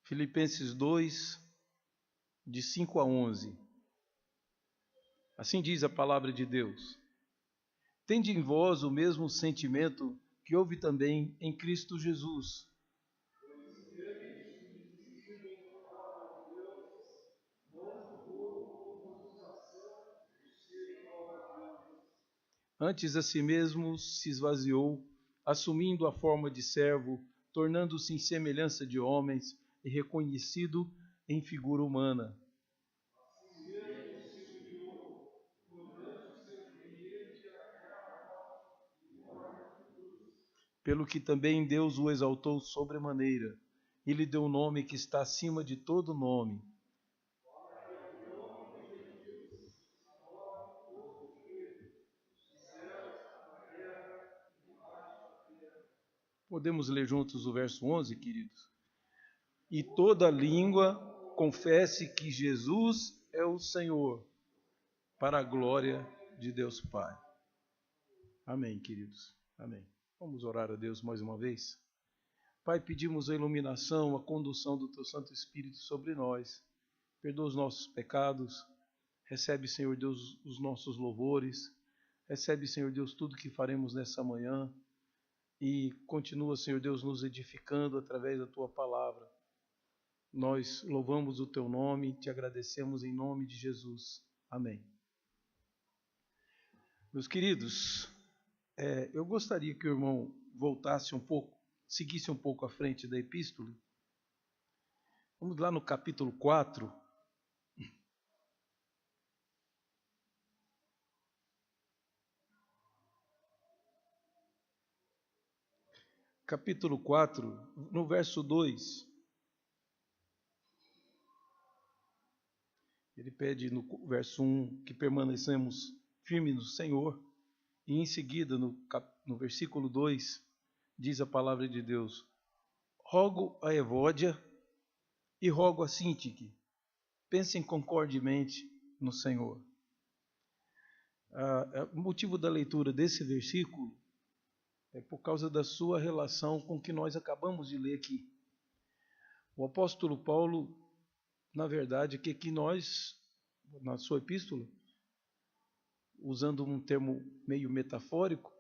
Filipenses 2, de 5 a 11. Assim diz a palavra de Deus: Tende em vós o mesmo sentimento que houve também em Cristo Jesus. Antes a si mesmo se esvaziou, assumindo a forma de servo, tornando-se em semelhança de homens e reconhecido em figura humana. Pelo que também Deus o exaltou sobremaneira, e lhe deu um nome que está acima de todo nome. Podemos ler juntos o verso 11, queridos? E toda língua confesse que Jesus é o Senhor, para a glória de Deus Pai. Amém, queridos. Amém. Vamos orar a Deus mais uma vez? Pai, pedimos a iluminação, a condução do Teu Santo Espírito sobre nós. Perdoa os nossos pecados. Recebe, Senhor Deus, os nossos louvores. Recebe, Senhor Deus, tudo que faremos nessa manhã. E continua, Senhor Deus, nos edificando através da Tua palavra. Nós louvamos o Teu nome e te agradecemos em nome de Jesus. Amém. Meus queridos, eu gostaria que o irmão voltasse um pouco, seguisse um pouco à frente da epístola. Vamos lá no capítulo 4. Capítulo 4, no verso 2. Ele pede no verso 1 que permanecemos firmes no Senhor. E em seguida, no versículo 2, diz a palavra de Deus: Rogo a Evódia e rogo a Sintique, pensem concordemente no Senhor. O motivo da leitura desse versículo é por causa da sua relação com o que nós acabamos de ler aqui. O apóstolo Paulo, na verdade, que nós, na sua epístola, usando um termo meio metafórico,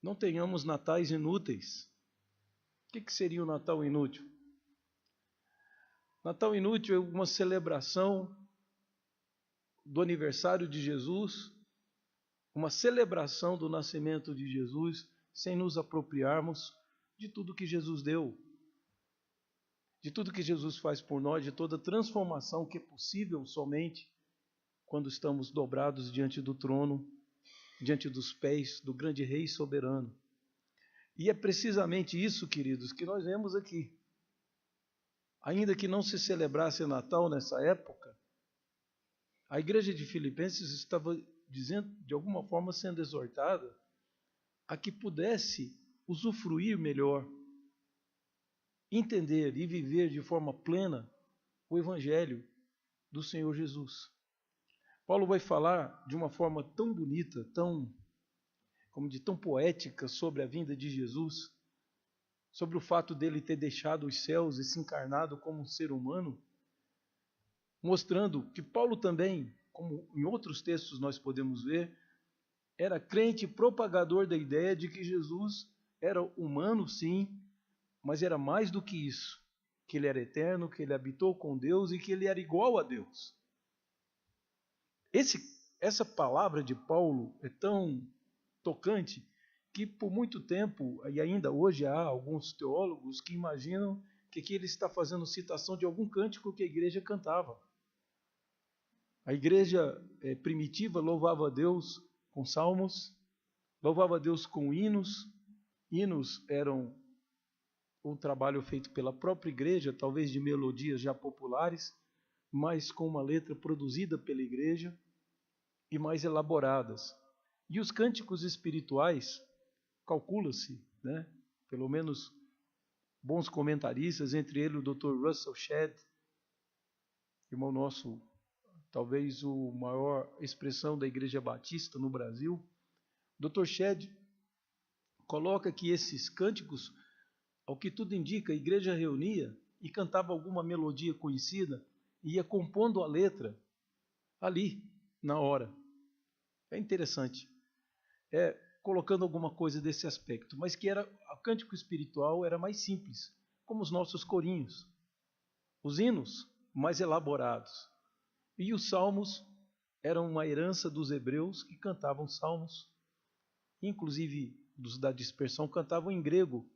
não tenhamos natais inúteis. O que seria o Natal inútil? Natal inútil é uma celebração do aniversário de Jesus, uma celebração do nascimento de Jesus, sem nos apropriarmos de tudo que Jesus deu, de tudo que Jesus faz por nós, de toda transformação que é possível somente quando estamos dobrados diante do trono, diante dos pés do grande Rei soberano. E é precisamente isso, queridos, que nós vemos aqui. Ainda que não se celebrasse Natal nessa época, a igreja de Filipenses estava dizendo, de alguma forma sendo exortada, a que pudesse usufruir melhor, entender e viver de forma plena o Evangelho do Senhor Jesus. Paulo vai falar de uma forma tão bonita, tão poética sobre a vinda de Jesus, sobre o fato dele ter deixado os céus e se encarnado como um ser humano, mostrando que Paulo também, como em outros textos nós podemos ver, era crente e propagador da ideia de que Jesus era humano, sim, mas era mais do que isso, que ele era eterno, que ele habitou com Deus e que ele era igual a Deus. Essa palavra de Paulo é tão tocante que por muito tempo, e ainda hoje há alguns teólogos que imaginam que aqui ele está fazendo citação de algum cântico que a igreja cantava. A igreja primitiva louvava a Deus com salmos, louvava a Deus com hinos. Hinos eram um trabalho feito pela própria igreja, talvez de melodias já populares, mas com uma letra produzida pela igreja e mais elaboradas. E os cânticos espirituais, calcula-se, pelo menos bons comentaristas, entre eles o Dr. Russell Shedd, irmão nosso, talvez o maior expressão da Igreja Batista no Brasil. Dr. Shedd coloca que esses cânticos, ao que tudo indica, a igreja reunia e cantava alguma melodia conhecida e ia compondo a letra ali, na hora. É interessante. Colocando alguma coisa desse aspecto, mas que o cântico espiritual era mais simples, como os nossos corinhos. Os hinos mais elaborados. E os salmos eram uma herança dos hebreus que cantavam salmos, inclusive dos da dispersão, cantavam em grego,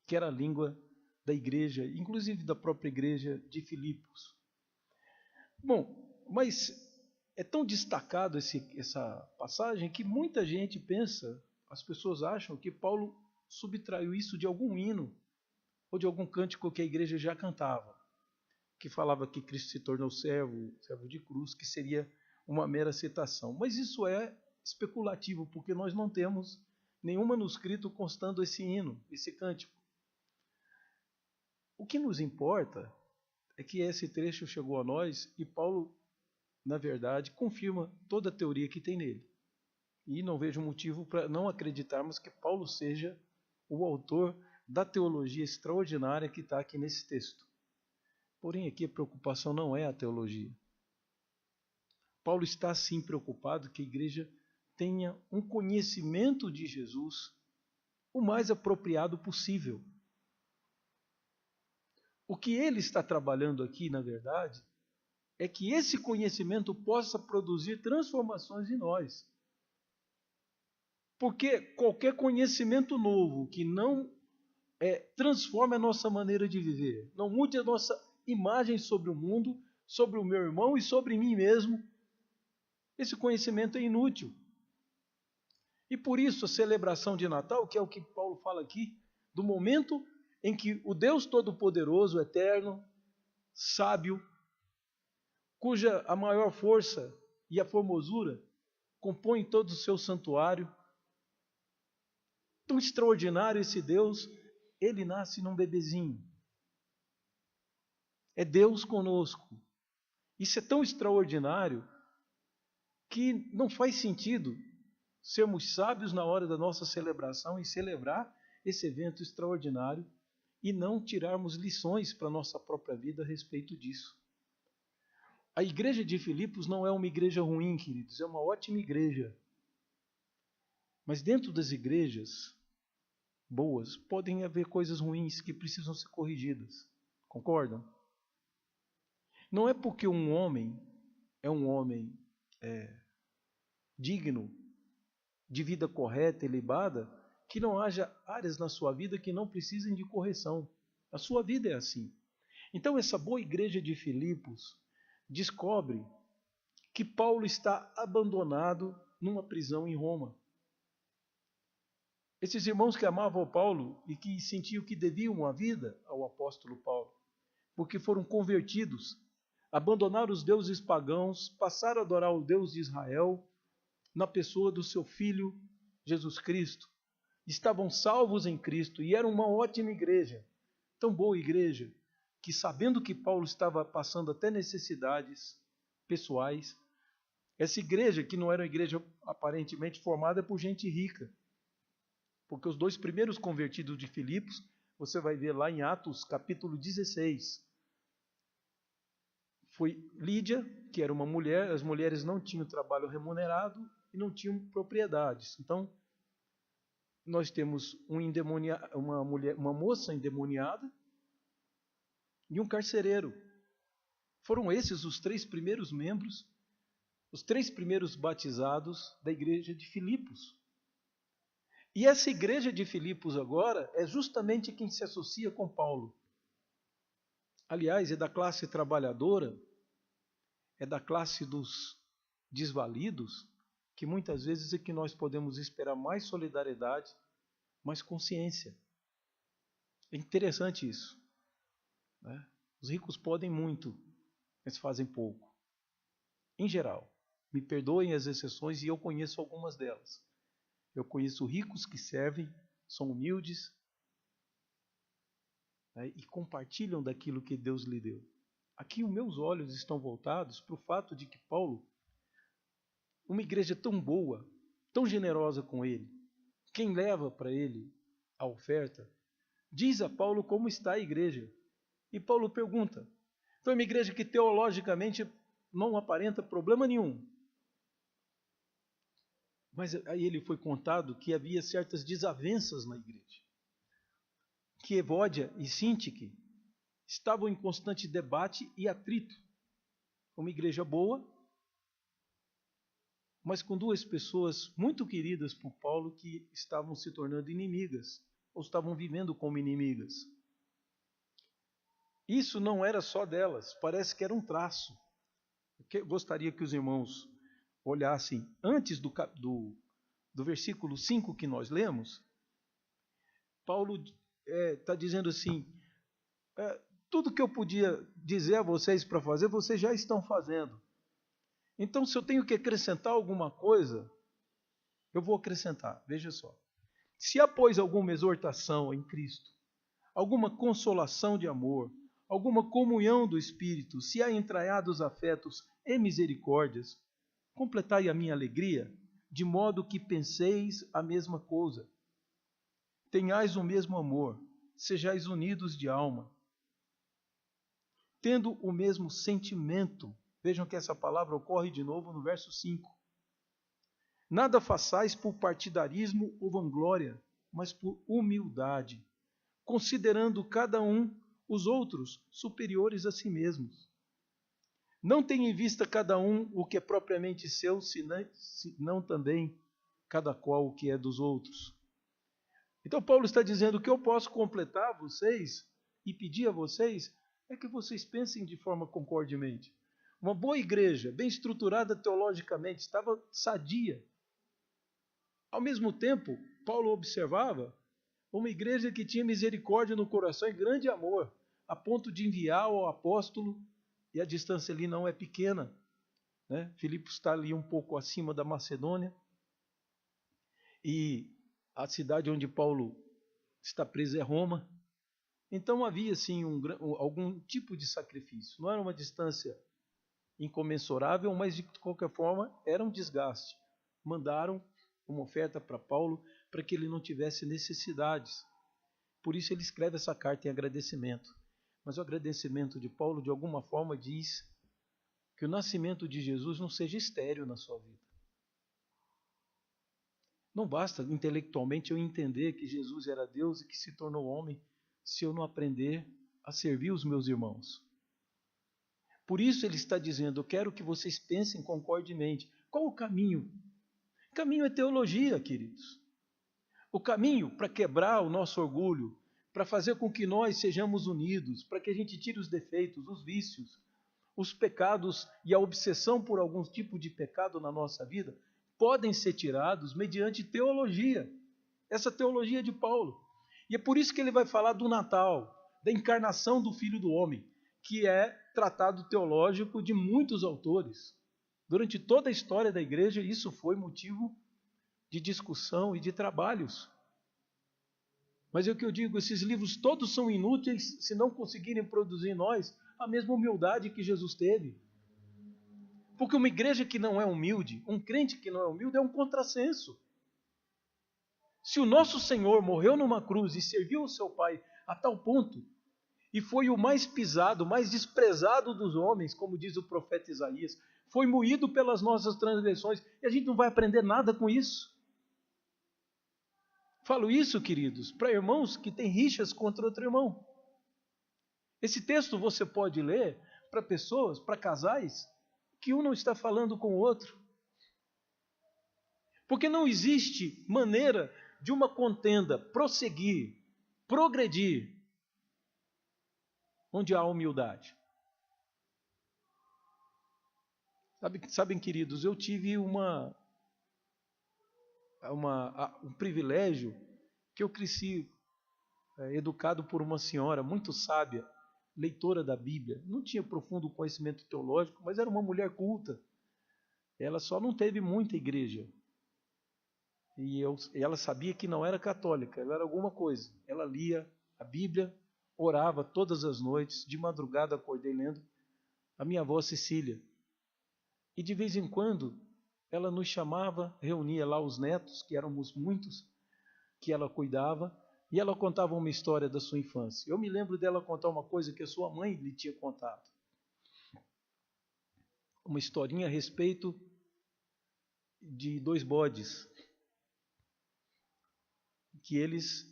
que era a língua da igreja, inclusive da própria igreja de Filipos. Bom, mas é tão destacado essa passagem que muita gente pensa, as pessoas acham que Paulo subtraiu isso de algum hino ou de algum cântico que a igreja já cantava, que falava que Cristo se tornou servo de cruz, que seria uma mera citação. Mas isso é especulativo, porque nós não temos nenhum manuscrito constando esse hino, esse cântico. O que nos importa é que esse trecho chegou a nós e Paulo, na verdade, confirma toda a teoria que tem nele. E não vejo motivo para não acreditarmos que Paulo seja o autor da teologia extraordinária que está aqui nesse texto. Porém, aqui a preocupação não é a teologia. Paulo está sim preocupado que a igreja tenha um conhecimento de Jesus o mais apropriado possível. O que ele está trabalhando aqui, na verdade, é que esse conhecimento possa produzir transformações em nós. Porque qualquer conhecimento novo que não transforme a nossa maneira de viver, não mude a nossa imagem sobre o mundo, sobre o meu irmão e sobre mim mesmo, esse conhecimento é inútil. E por isso a celebração de Natal, que é o que Paulo fala aqui, do momento em que o Deus Todo-Poderoso, Eterno, Sábio, cuja a maior força e a formosura compõem todo o seu santuário, tão extraordinário esse Deus, ele nasce num bebezinho. É Deus conosco. Isso é tão extraordinário que não faz sentido sermos sábios na hora da nossa celebração e celebrar esse evento extraordinário e não tirarmos lições para a nossa própria vida a respeito disso. A igreja de Filipos não é uma igreja ruim, queridos, é uma ótima igreja. Mas dentro das igrejas boas, podem haver coisas ruins que precisam ser corrigidas. Concordam? Não é porque um homem é um homem digno, de vida correta e libada, que não haja áreas na sua vida que não precisem de correção. A sua vida é assim. Então essa boa igreja de Filipos descobre que Paulo está abandonado numa prisão em Roma. Esses irmãos que amavam Paulo e que sentiam que deviam a vida ao apóstolo Paulo, porque foram convertidos, abandonaram os deuses pagãos, passaram a adorar o Deus de Israel na pessoa do seu Filho Jesus Cristo. Estavam salvos em Cristo e eram uma ótima igreja, tão boa igreja, que sabendo que Paulo estava passando até necessidades pessoais, essa igreja, que não era uma igreja aparentemente formada por gente rica, porque os dois primeiros convertidos de Filipos, você vai ver lá em Atos capítulo 16, foi Lídia, que era uma mulher, as mulheres não tinham trabalho remunerado e não tinham propriedades. Então, nós temos uma moça endemoniada e um carcereiro. Foram esses os 3 primeiros membros, os 3 primeiros batizados da igreja de Filipos. E essa igreja de Filipos agora é justamente quem se associa com Paulo. Aliás, é da classe trabalhadora, é da classe dos desvalidos, que muitas vezes é que nós podemos esperar mais solidariedade, mais consciência. É interessante isso, né? Os ricos podem muito, mas fazem pouco. Em geral, me perdoem as exceções e eu conheço algumas delas. Eu conheço ricos que servem, são humildes, né, e compartilham daquilo que Deus lhe deu. Aqui os meus olhos estão voltados para o fato de que Paulo, uma igreja tão boa, tão generosa com ele, quem leva para ele a oferta, diz a Paulo como está a igreja. E Paulo pergunta. Então é uma igreja que teologicamente não aparenta problema nenhum. Mas aí ele foi contado que havia certas desavenças na igreja. Que Evódia e Sintique estavam em constante debate e atrito. Uma igreja boa, mas com duas pessoas muito queridas por Paulo que estavam se tornando inimigas, ou estavam vivendo como inimigas. Isso não era só delas, parece que era um traço. Eu gostaria que os irmãos olhassem antes do versículo 5 que nós lemos. Paulo está dizendo assim, tudo que eu podia dizer a vocês para fazer, vocês já estão fazendo. Então, se eu tenho que acrescentar alguma coisa, eu vou acrescentar. Veja só. Se há, pois, alguma exortação em Cristo, alguma consolação de amor, alguma comunhão do Espírito, se há entranhados afetos e misericórdias, completai a minha alegria, de modo que penseis a mesma coisa. Tenhais o mesmo amor, sejais unidos de alma, tendo o mesmo sentimento. Vejam que essa palavra ocorre de novo no verso 5. Nada façais por partidarismo ou vanglória, mas por humildade, considerando cada um os outros superiores a si mesmos. Não tenha em vista cada um o que é propriamente seu, senão também cada qual o que é dos outros. Então Paulo está dizendo que eu posso completar vocês e pedir a vocês é que vocês pensem de forma concordemente. Uma boa igreja, bem estruturada teologicamente, estava sadia. Ao mesmo tempo, Paulo observava uma igreja que tinha misericórdia no coração e grande amor, a ponto de enviar ao apóstolo, e a distância ali não é pequena, né? Filipos está ali um pouco acima da Macedônia, e a cidade onde Paulo está preso é Roma. Então havia sim algum tipo de sacrifício. Não era uma distância incomensurável, mas de qualquer forma era um desgaste. Mandaram uma oferta para Paulo para que ele não tivesse necessidades. Por isso ele escreve essa carta em agradecimento. Mas o agradecimento de Paulo, de alguma forma, diz que o nascimento de Jesus não seja estéril na sua vida. Não basta intelectualmente eu entender que Jesus era Deus e que se tornou homem, se eu não aprender a servir os meus irmãos. Por isso ele está dizendo, eu quero que vocês pensem concordemente. Qual o caminho? O caminho é teologia, queridos. O caminho para quebrar o nosso orgulho, para fazer com que nós sejamos unidos, para que a gente tire os defeitos, os vícios, os pecados e a obsessão por algum tipo de pecado na nossa vida, podem ser tirados mediante teologia. Essa teologia de Paulo. E é por isso que ele vai falar do Natal, da encarnação do Filho do Homem, que é tratado teológico de muitos autores. Durante toda a história da igreja, isso foi motivo de discussão e de trabalhos. Mas é o que eu digo, esses livros todos são inúteis se não conseguirem produzir em nós a mesma humildade que Jesus teve. Porque uma igreja que não é humilde, um crente que não é humilde, é um contrassenso. Se o nosso Senhor morreu numa cruz e serviu o seu Pai a tal ponto, e foi o mais pisado, o mais desprezado dos homens, como diz o profeta Isaías, foi moído pelas nossas transgressões, e a gente não vai aprender nada com isso. Falo isso, queridos, para irmãos que têm rixas contra outro irmão. Esse texto você pode ler para pessoas, para casais, que um não está falando com o outro. Porque não existe maneira de uma contenda prosseguir, progredir, onde há humildade. Sabem, queridos, eu tive um privilégio que eu cresci educado por uma senhora muito sábia, leitora da Bíblia. Não tinha profundo conhecimento teológico, mas era uma mulher culta. Ela só não teve muita igreja. E ela sabia que não era católica, ela era alguma coisa. Ela lia a Bíblia, orava todas as noites, de madrugada acordei lendo. A minha avó Cecília. E de vez em quando ela nos chamava, reunia lá os netos, que éramos muitos, que ela cuidava, E ela contava uma história da sua infância. Eu me lembro dela contar uma coisa que a sua mãe lhe tinha contado. Uma historinha a respeito de 2 bodes. Que eles,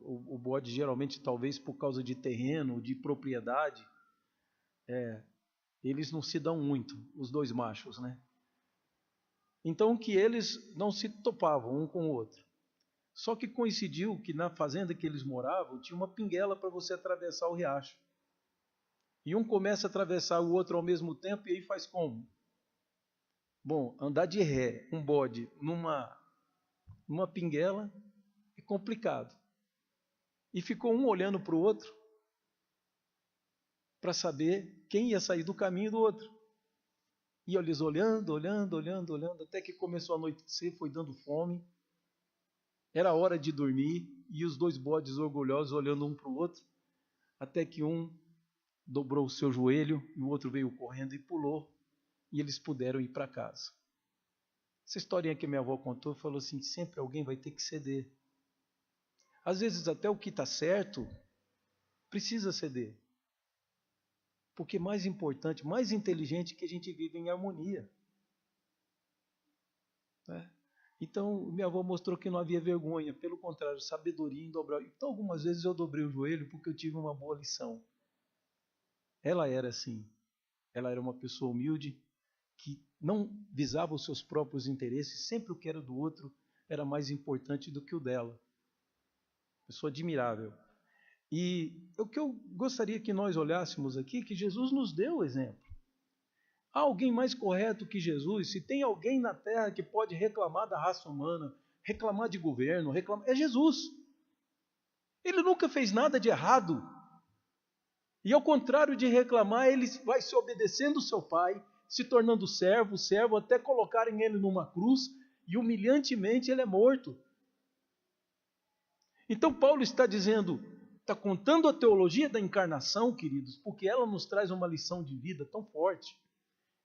o bode geralmente, talvez por causa de terreno, de propriedade, eles não se dão muito, os 2 machos, né? Então que eles não se topavam um com o outro. Só que coincidiu que na fazenda que eles moravam tinha uma pinguela para você atravessar o riacho. E um começa a atravessar o outro ao mesmo tempo, e aí faz como? Bom, andar de ré, um bode, numa pinguela, é complicado. E ficou um olhando para o outro, para saber quem ia sair do caminho do outro. E eles olhando, até que começou a anoitecer, foi dando fome. Era hora de dormir, e os 2 bodes orgulhosos olhando um para o outro, até que um dobrou o seu joelho, e o outro veio correndo e pulou, e eles puderam ir para casa. Essa historinha que minha avó contou, falou assim, sempre alguém vai ter que ceder. Às vezes até o que está certo, precisa ceder. Porque mais importante, mais inteligente que a gente vive em harmonia. Né? Então, minha avó mostrou que não havia vergonha, pelo contrário, sabedoria em dobrar. Então, algumas vezes eu dobrei o joelho porque eu tive uma boa lição. Ela era assim, ela era uma pessoa humilde, que não visava os seus próprios interesses, sempre o que era do outro era mais importante do que o dela. Pessoa admirável. E o que eu gostaria que nós olhássemos aqui, que Jesus nos deu o exemplo. Há alguém mais correto que Jesus? Se tem alguém na terra que pode reclamar da raça humana, reclamar de governo, é Jesus. Ele nunca fez nada de errado. E ao contrário de reclamar, ele vai se obedecendo ao seu Pai, se tornando servo, até colocarem ele numa cruz, e humilhantemente ele é morto. Então Paulo está dizendo, está contando a teologia da encarnação, queridos, porque ela nos traz uma lição de vida tão forte,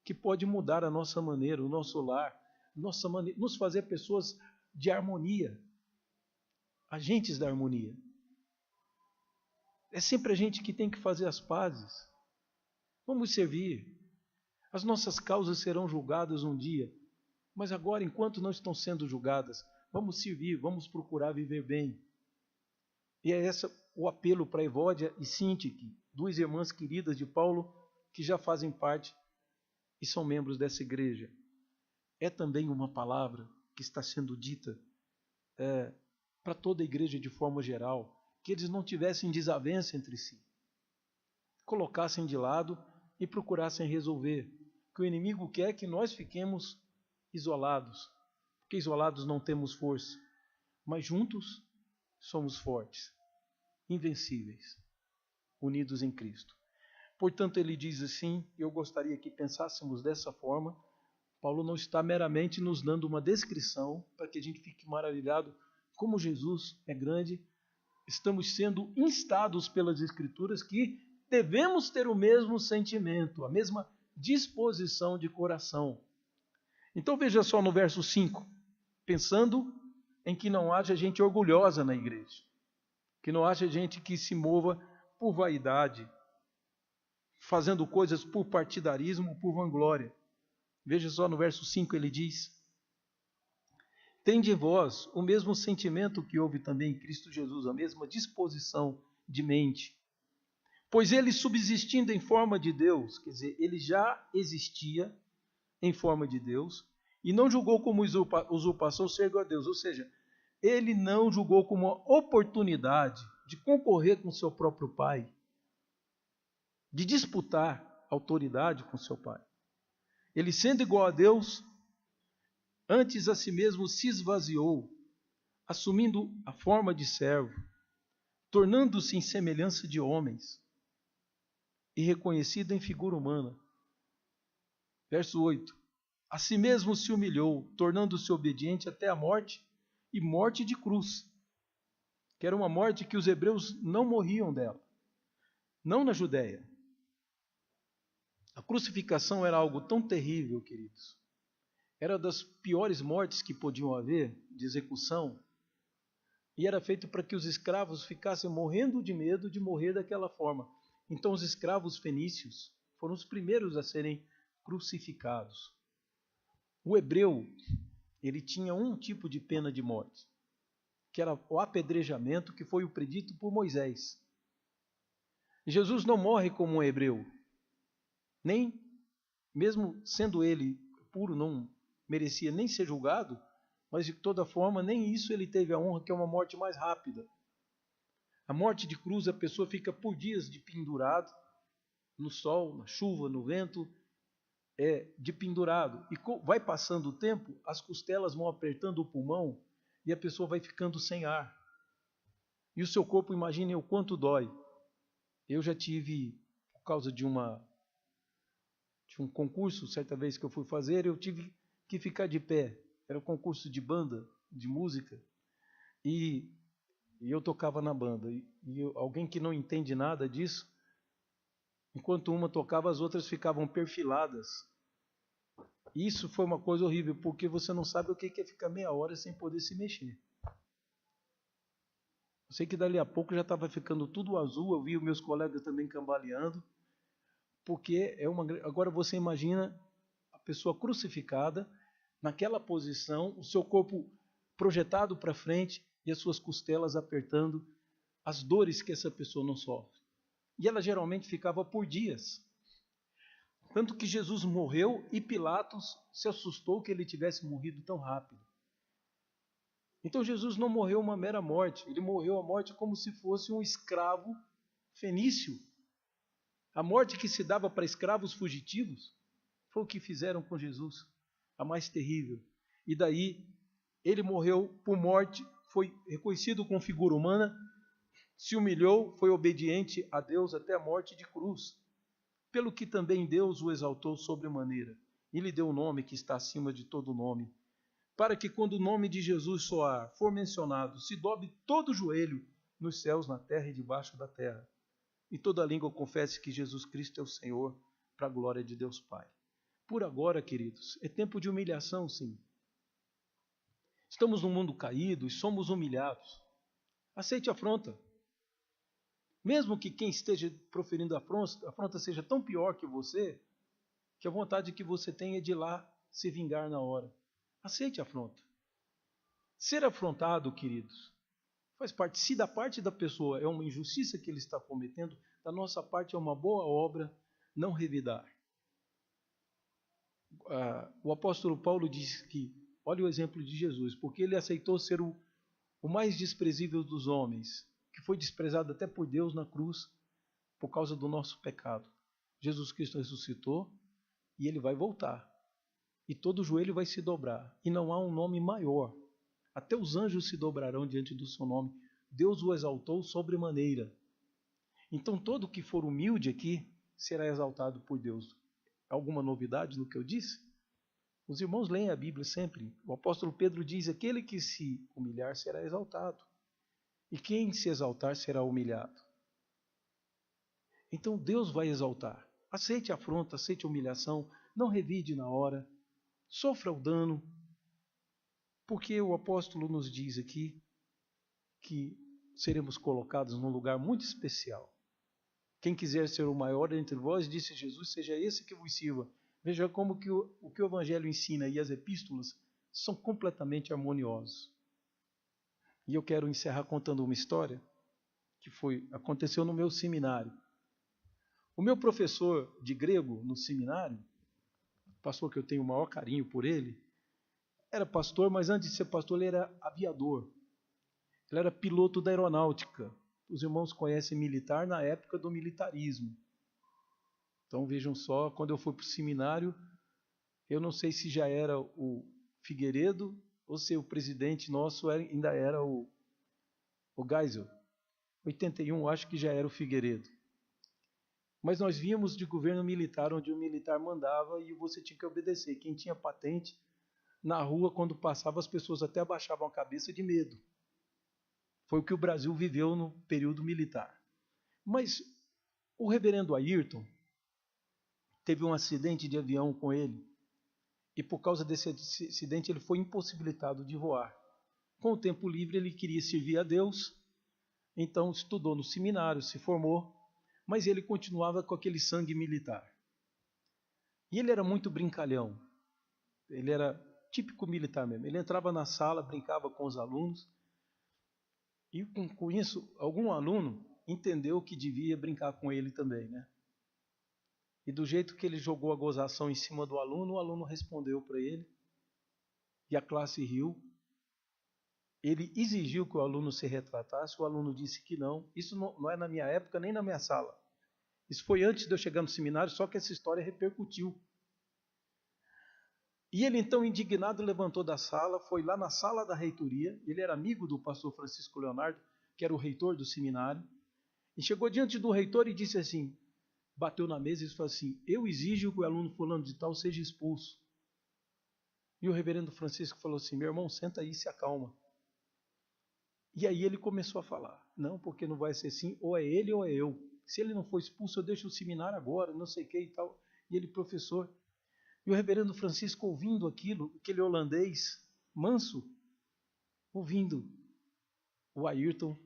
que pode mudar a nossa maneira, o nosso lar, nossa maneira, nos fazer pessoas de harmonia, agentes da harmonia. É sempre a gente que tem que fazer as pazes. Vamos servir. As nossas causas serão julgadas um dia, mas agora, enquanto não estão sendo julgadas, vamos servir, vamos procurar viver bem. E é esse o apelo para Evódia e Sintique, 2 irmãs queridas de Paulo, que já fazem parte e são membros dessa igreja. É também uma palavra que está sendo dita para toda a igreja de forma geral, que eles não tivessem desavença entre si, colocassem de lado e procurassem resolver, que o inimigo quer que nós fiquemos isolados, porque isolados não temos força, mas juntos somos fortes, invencíveis, unidos em Cristo. Portanto, ele diz assim, eu gostaria que pensássemos dessa forma. Paulo não está meramente nos dando uma descrição para que a gente fique maravilhado como Jesus é grande. Estamos sendo instados pelas Escrituras que devemos ter o mesmo sentimento, a mesma disposição de coração. Então veja só no verso 5, pensando em que não haja gente orgulhosa na igreja, que não haja gente que se mova por vaidade, fazendo coisas por partidarismo, por vanglória. Veja só no verso 5 ele diz, tende em vós o mesmo sentimento que houve também em Cristo Jesus, a mesma disposição de mente. Pois ele subsistindo em forma de Deus, quer dizer, ele já existia em forma de Deus, e não julgou como usurpação ser igual a Deus, ou seja, ele não julgou como uma oportunidade de concorrer com seu próprio Pai, de disputar autoridade com seu Pai. Ele, sendo igual a Deus, antes a si mesmo se esvaziou, assumindo a forma de servo, tornando-se em semelhança de homens, e reconhecido em figura humana. Verso 8. A si mesmo se humilhou, tornando-se obediente até a morte, e morte de cruz, que era uma morte que os hebreus não morriam dela, não na Judéia. A crucificação era algo tão terrível, queridos. Era das piores mortes que podiam haver, de execução. E era feito para que os escravos ficassem morrendo de medo de morrer daquela forma. Então os escravos fenícios foram os primeiros a serem crucificados. O hebreu, ele tinha um tipo de pena de morte, que era o apedrejamento, que foi o predito por Moisés. Jesus não morre como um hebreu, nem, mesmo sendo ele puro, não merecia nem ser julgado, mas de toda forma, nem isso ele teve a honra, que é uma morte mais rápida. A morte de cruz, a pessoa fica por dias de pendurado, no sol, na chuva, no vento, de pendurado. E vai passando o tempo, as costelas vão apertando o pulmão e a pessoa vai ficando sem ar. E o seu corpo, imagine o quanto dói. Eu já tive, por causa de um concurso, certa vez que eu fui fazer, eu tive que ficar de pé. Era um concurso de banda, de música, e eu tocava na banda. E alguém que não entende nada disso, enquanto uma tocava, as outras ficavam perfiladas. Isso foi uma coisa horrível, porque você não sabe o que é ficar meia hora sem poder se mexer. Eu sei que dali a pouco já estava ficando tudo azul, eu vi os meus colegas também cambaleando, porque agora você imagina a pessoa crucificada, naquela posição, o seu corpo projetado para frente e as suas costelas apertando, as dores que essa pessoa não sofre. E ela geralmente ficava por dias. Tanto que Jesus morreu e Pilatos se assustou que ele tivesse morrido tão rápido. Então Jesus não morreu uma mera morte, ele morreu a morte como se fosse um escravo fenício. A morte que se dava para escravos fugitivos foi o que fizeram com Jesus, a mais terrível. E daí ele morreu por morte, foi reconhecido com figura humana, se humilhou, foi obediente a Deus até a morte de cruz. Pelo que também Deus o exaltou sobremaneira, e lhe deu o nome que está acima de todo nome, para que quando o nome de Jesus soar, for mencionado, se dobre todo o joelho nos céus, na terra e debaixo da terra, e toda língua confesse que Jesus Cristo é o Senhor, para a glória de Deus Pai. Por agora, queridos, é tempo de humilhação, sim. Estamos num mundo caído e somos humilhados. Aceite a afronta. Mesmo que quem esteja proferindo a afronta seja tão pior que você, que a vontade que você tem é de ir lá se vingar na hora. Aceite a afronta. Ser afrontado, queridos, faz parte. Se da parte da pessoa é uma injustiça que ele está cometendo, da nossa parte é uma boa obra não revidar. O apóstolo Paulo diz que, olha o exemplo de Jesus, porque ele aceitou ser o mais desprezível dos homens, que foi desprezado até por Deus na cruz por causa do nosso pecado. Jesus Cristo ressuscitou e ele vai voltar. E todo joelho vai se dobrar. E não há um nome maior. Até os anjos se dobrarão diante do seu nome. Deus o exaltou sobremaneira. Então todo que for humilde aqui será exaltado por Deus. Alguma novidade no que eu disse? Os irmãos leem a Bíblia sempre. O apóstolo Pedro diz: aquele que se humilhar será exaltado. E quem se exaltar será humilhado. Então Deus vai exaltar. Aceite a afronta, aceite a humilhação, não revide na hora, sofra o dano, porque o apóstolo nos diz aqui que seremos colocados num lugar muito especial. Quem quiser ser o maior entre vós, disse Jesus, seja esse que vos sirva. Veja como que o que o Evangelho ensina e as epístolas são completamente harmoniosos. E eu quero encerrar contando uma história que aconteceu no meu seminário. O meu professor de grego no seminário, pastor que eu tenho o maior carinho por ele, era pastor, mas antes de ser pastor ele era aviador. Ele era piloto da aeronáutica. Os irmãos conhecem militar na época do militarismo. Então vejam só, quando eu fui para o seminário, eu não sei se já era o Figueiredo ou se o presidente nosso ainda era o Geisel. 81, acho que já era o Figueiredo. Mas nós vínhamos de governo militar, onde o militar mandava e você tinha que obedecer. Quem tinha patente, na rua, quando passava, as pessoas até abaixavam a cabeça de medo. Foi o que o Brasil viveu no período militar. Mas o reverendo Ayrton teve um acidente de avião com ele, e por causa desse acidente ele foi impossibilitado de voar. Com o tempo livre, ele queria servir a Deus, então estudou no seminário, se formou, mas ele continuava com aquele sangue militar. E ele era muito brincalhão, ele era típico militar mesmo. Ele entrava na sala, brincava com os alunos, e com isso, algum aluno entendeu que devia brincar com ele também, né? E do jeito que ele jogou a gozação em cima do aluno, o aluno respondeu para ele, e a classe riu. Ele exigiu que o aluno se retratasse, o aluno disse que não. Isso não é na minha época, nem na minha sala. Isso foi antes de eu chegar no seminário, só que essa história repercutiu. E ele então, indignado, levantou da sala, foi lá na sala da reitoria, ele era amigo do pastor Francisco Leonardo, que era o reitor do seminário, e chegou diante do reitor e disse assim, bateu na mesa e falou assim, eu exijo que o aluno fulano de tal seja expulso. E o reverendo Francisco falou assim, meu irmão, senta aí e se acalma. E aí ele começou a falar, não, porque não vai ser assim, ou é ele ou é eu. Se ele não for expulso, eu deixo o seminário agora, não sei o que e tal. E ele, professor. E o reverendo Francisco, ouvindo aquilo, aquele holandês manso, ouvindo o Ayrton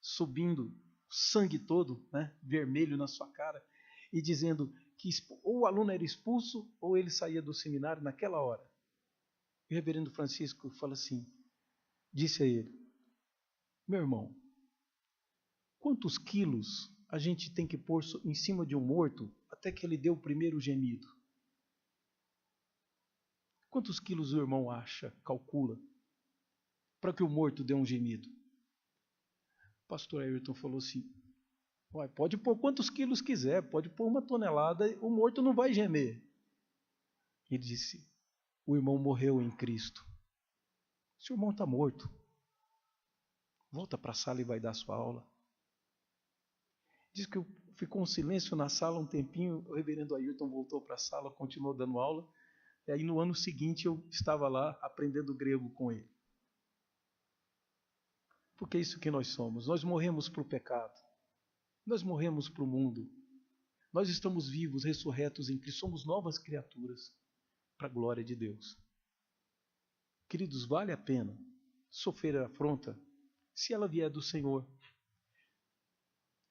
subindo, sangue todo, né, vermelho na sua cara, e dizendo que ou o aluno era expulso ou ele saía do seminário naquela hora. E o reverendo Francisco fala assim, disse a ele, meu irmão, quantos quilos a gente tem que pôr em cima de um morto até que ele dê o primeiro gemido? Quantos quilos o irmão acha, calcula, para que o morto dê um gemido? O pastor Ayrton falou assim, pode pôr quantos quilos quiser, pode pôr 1 tonelada, o morto não vai gemer. Ele disse, o irmão morreu em Cristo. Seu irmão está morto. Volta para a sala e vai dar sua aula. Diz que ficou um silêncio na sala um tempinho, o reverendo Ayrton voltou para a sala, continuou dando aula, e aí no ano seguinte eu estava lá aprendendo grego com ele. Porque é isso que nós somos, nós morremos para o pecado, nós morremos para o mundo, nós estamos vivos, ressurretos em Cristo, somos novas criaturas para a glória de Deus. Queridos, vale a pena sofrer a afronta se ela vier do Senhor.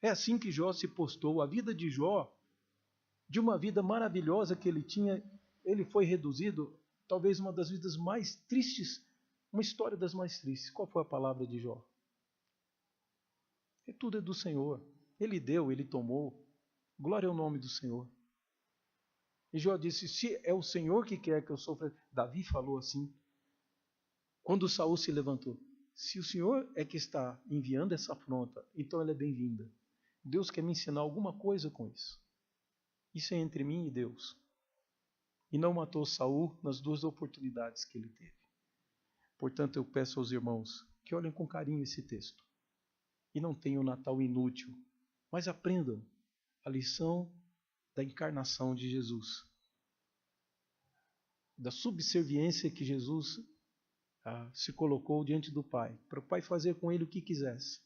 É assim que Jó se postou. A vida de Jó, de uma vida maravilhosa que ele tinha, ele foi reduzido, talvez uma das vidas mais tristes, uma história das mais tristes. Qual foi a palavra de Jó? Tudo é do Senhor. Ele deu, ele tomou. Glória ao nome do Senhor. E Jó disse, se é o Senhor que quer que eu sofra... Davi falou assim, quando Saul se levantou. Se o Senhor é que está enviando essa afronta, então ela é bem-vinda. Deus quer me ensinar alguma coisa com isso. Isso é entre mim e Deus. E não matou Saul nas 2 oportunidades que ele teve. Portanto, eu peço aos irmãos que olhem com carinho esse texto. E não tenham Natal inútil, mas aprendam a lição da encarnação de Jesus. Da subserviência que Jesus se colocou diante do Pai, para o Pai fazer com ele o que quisesse.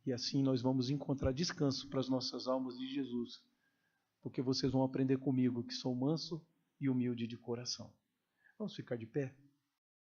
E assim nós vamos encontrar descanso para as nossas almas de Jesus, porque vocês vão aprender comigo que sou manso e humilde de coração. Vamos ficar de pé?